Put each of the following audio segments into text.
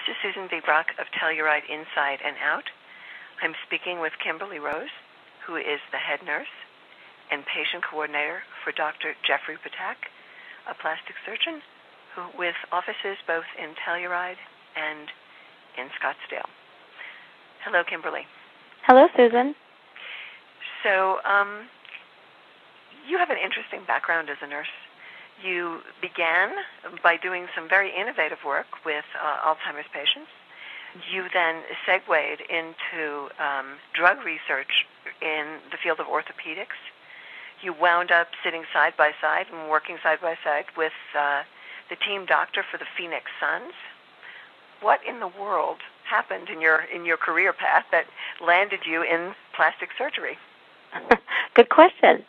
This is Susan Viebrock of Telluride Inside and Out. I'm speaking with Kimberly Rose, who is the head nurse and patient coordinator for Dr. Jeffrey Ptak, a plastic surgeon with offices both in Telluride and in Scottsdale. Hello, Kimberly. Hello, Susan. So, you have an interesting background as a nurse. You began by doing some very innovative work with Alzheimer's patients. You then segued into drug research in the field of orthopedics. You wound up sitting side by side and working side by side with the team doctor for the Phoenix Suns. What in the world happened in your career path that landed you in plastic surgery? Good question.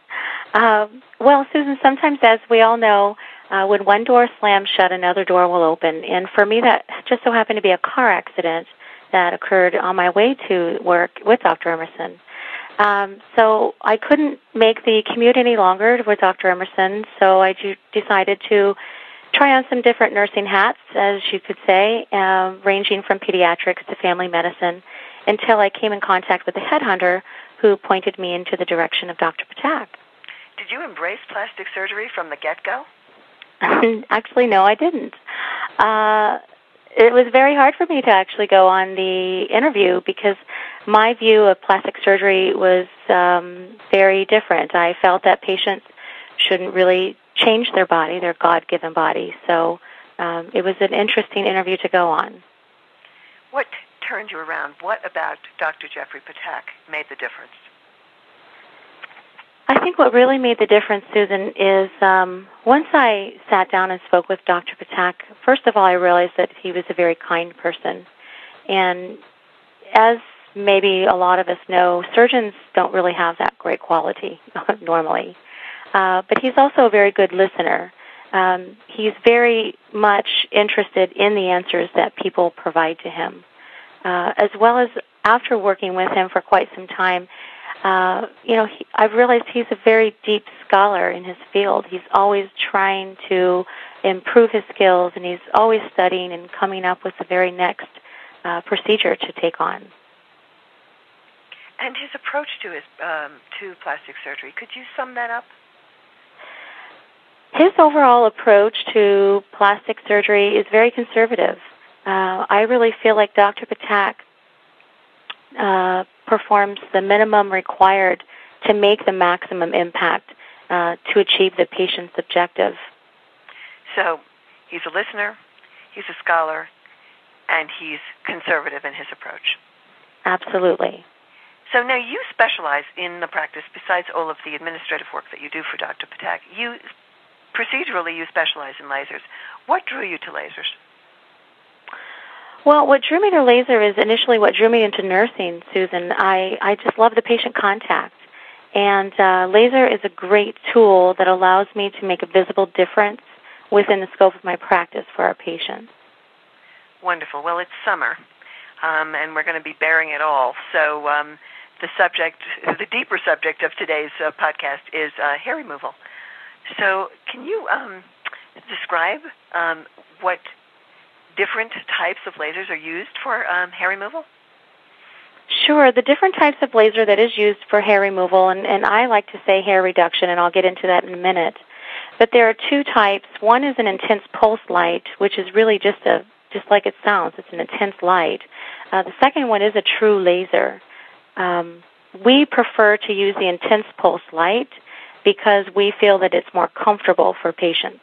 Well, Susan, sometimes, as we all know, when one door slams shut, another door will open. And for me, that just so happened to be a car accident that occurred on my way to work with Dr. Emerson. So I couldn't make the commute any longer with Dr. Emerson, so I decided to try on some different nursing hats, as you could say, ranging from pediatrics to family medicine, until I came in contact with a headhunter who pointed me into the direction of Dr. Ptak. Did you embrace plastic surgery from the get-go? Actually, no, I didn't. It was very hard for me to actually go on the interview because my view of plastic surgery was very different. I felt that patients shouldn't really change their body, their God-given body. So it was an interesting interview to go on. What turned you around? What about Dr. Jeffrey Ptak made the difference? I think what really made the difference, Susan, is once I sat down and spoke with Dr. Ptak, first of all, I realized that he was a very kind person. And as maybe a lot of us know, surgeons don't really have that great quality normally. But he's also a very good listener. He's very much interested in the answers that people provide to him. As well as after working with him for quite some time, I've realized he's a very deep scholar in his field. He's always trying to improve his skills, and he's always studying and coming up with the very next procedure to take on. And his approach to plastic surgery, could you sum that up? His overall approach to plastic surgery is very conservative. I really feel like Dr. Ptak performs the minimum required to make the maximum impact to achieve the patient's objective. So he's a listener, he's a scholar, and he's conservative in his approach. Absolutely. So now you specialize in the practice, besides all of the administrative work that you do for Dr. Ptak. Procedurally, you specialize in lasers. What drew you to lasers? Well, what drew me to laser is initially what drew me into nursing, Susan. I just love the patient contact. And laser is a great tool that allows me to make a visible difference within the scope of my practice for our patients. Wonderful. Well, it's summer, and we're going to be bearing it all. So the deeper subject of today's podcast is hair removal. So can you describe what different types of lasers are used for hair removal? Sure. The different types of laser that is used for hair removal, and I like to say hair reduction, and I'll get into that in a minute. But there are two types. One is an intense pulse light, which is really just like it sounds. It's an intense light. The second one is a true laser. We prefer to use the intense pulse light because we feel that it's more comfortable for patients.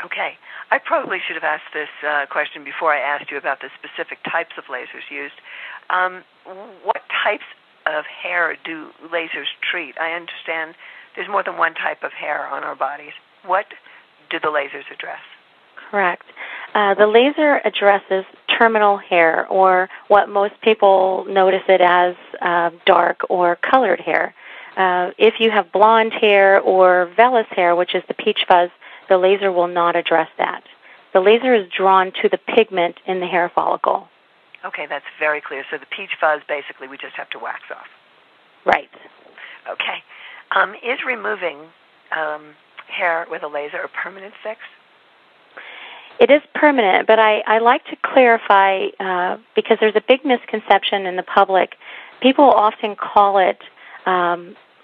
Okay. I probably should have asked this question before I asked you about the specific types of lasers used. What types of hair do lasers treat? I understand there's more than one type of hair on our bodies. What do the lasers address? Correct. The laser addresses terminal hair, or what most people notice it as dark or colored hair. If you have blonde hair or vellus hair, which is the peach fuzz, the laser will not address that. The laser is drawn to the pigment in the hair follicle. Okay, that's very clear. So the peach fuzz, basically, we just have to wax off. Right. Okay. Is removing hair with a laser a permanent fix? It is permanent, but I like to clarify because there's a big misconception in the public. People often call it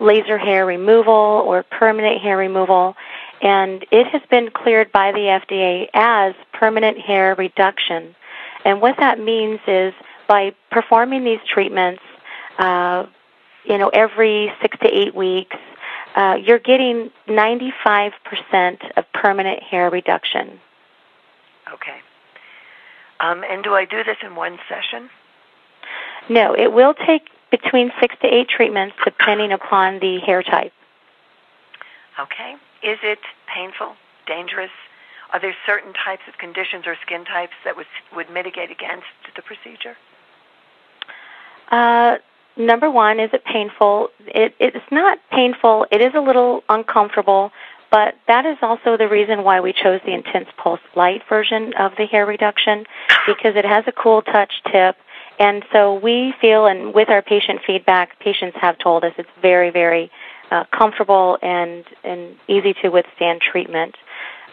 laser hair removal or permanent hair removal, and it has been cleared by the FDA as permanent hair reduction. And what that means is by performing these treatments, every 6 to 8 weeks, you're getting 95% of permanent hair reduction. Okay. And do I do this in one session? No, it will take between 6 to 8 treatments depending upon the hair type. Okay. Is it painful, dangerous? Are there certain types of conditions or skin types that would mitigate against the procedure? Number one, is it painful? It's not painful. It is a little uncomfortable, but that is also the reason why we chose the Intense Pulse Light version of the hair reduction, because it has a cool touch tip. And so we feel, and with our patient feedback, patients have told us it's very, very comfortable and easy to withstand treatment.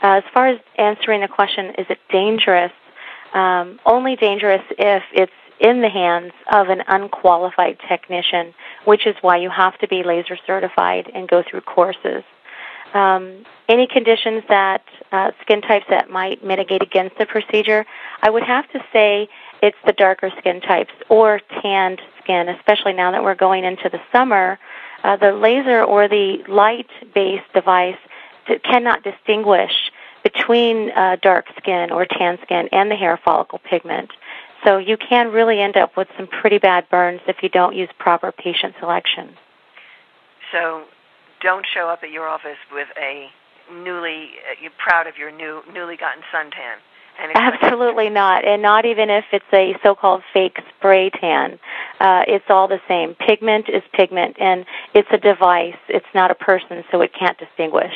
As far as answering the question, is it dangerous? Only dangerous if it's in the hands of an unqualified technician, which is why you have to be laser certified and go through courses. Any conditions that, skin types that might mitigate against the procedure, I would have to say it's the darker skin types or tanned skin, especially now that we're going into the summer. The laser or the light-based device cannot distinguish between dark skin or tan skin and the hair follicle pigment. So you can really end up with some pretty bad burns if you don't use proper patient selection. So don't show up at your office with a you're proud of your newly gotten suntan. Absolutely not, and not even if it's a so-called fake spray tan. It's all the same. Pigment is pigment, and it's a device. It's not a person, so it can't distinguish.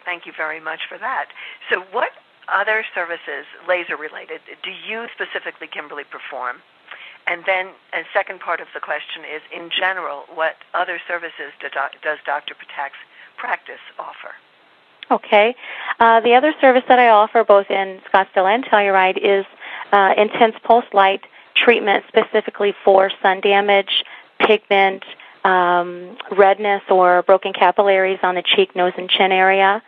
Thank you very much for that. So what other services, laser-related, do you specifically, Kimberly, perform? And then a second part of the question is, in general, what other services does Dr. Ptak's practice offer? Okay. The other service that I offer, both in Scottsdale and Telluride, is Intense Pulse Light treatment specifically for sun damage, pigment, redness, or broken capillaries on the cheek, nose, and chin area.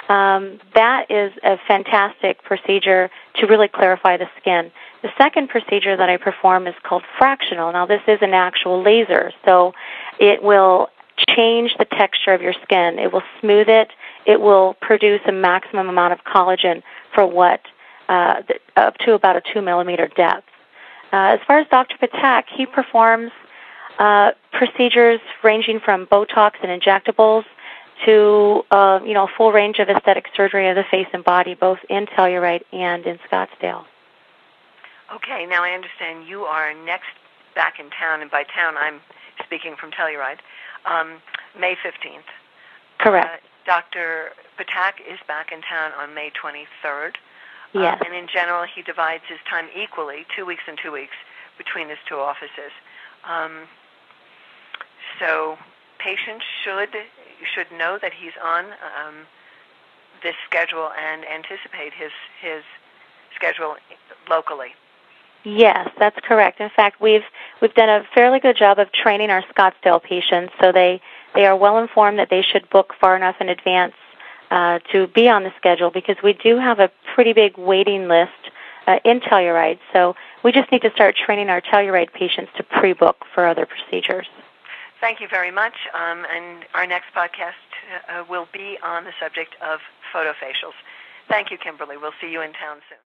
That is a fantastic procedure to really clarify the skin. The second procedure that I perform is called fractional. Now, this is an actual laser, so it will change the texture of your skin. It will smooth it. It will produce a maximum amount of collagen for up to about a 2-millimeter depth. As far as Dr. Ptak, he performs procedures ranging from Botox and injectables to a full range of aesthetic surgery of the face and body, both in Telluride and in Scottsdale. Okay, now I understand you are next back in town, and by town I'm speaking from Telluride, May 15th. Correct. Dr. Ptak is back in town on May 23rd. Yes. And in general, he divides his time equally, 2 weeks and 2 weeks, between his two offices. So patients should know that he's on this schedule and anticipate his schedule locally. Yes, that's correct. In fact, we've done a fairly good job of training our Scottsdale patients, so they are well informed that they should book far enough in advance to be on the schedule, because we do have a pretty big waiting list in Telluride. So we just need to start training our Telluride patients to pre-book for other procedures. Thank you very much. And our next podcast will be on the subject of photofacials. Thank you, Kimberly. We'll see you in town soon.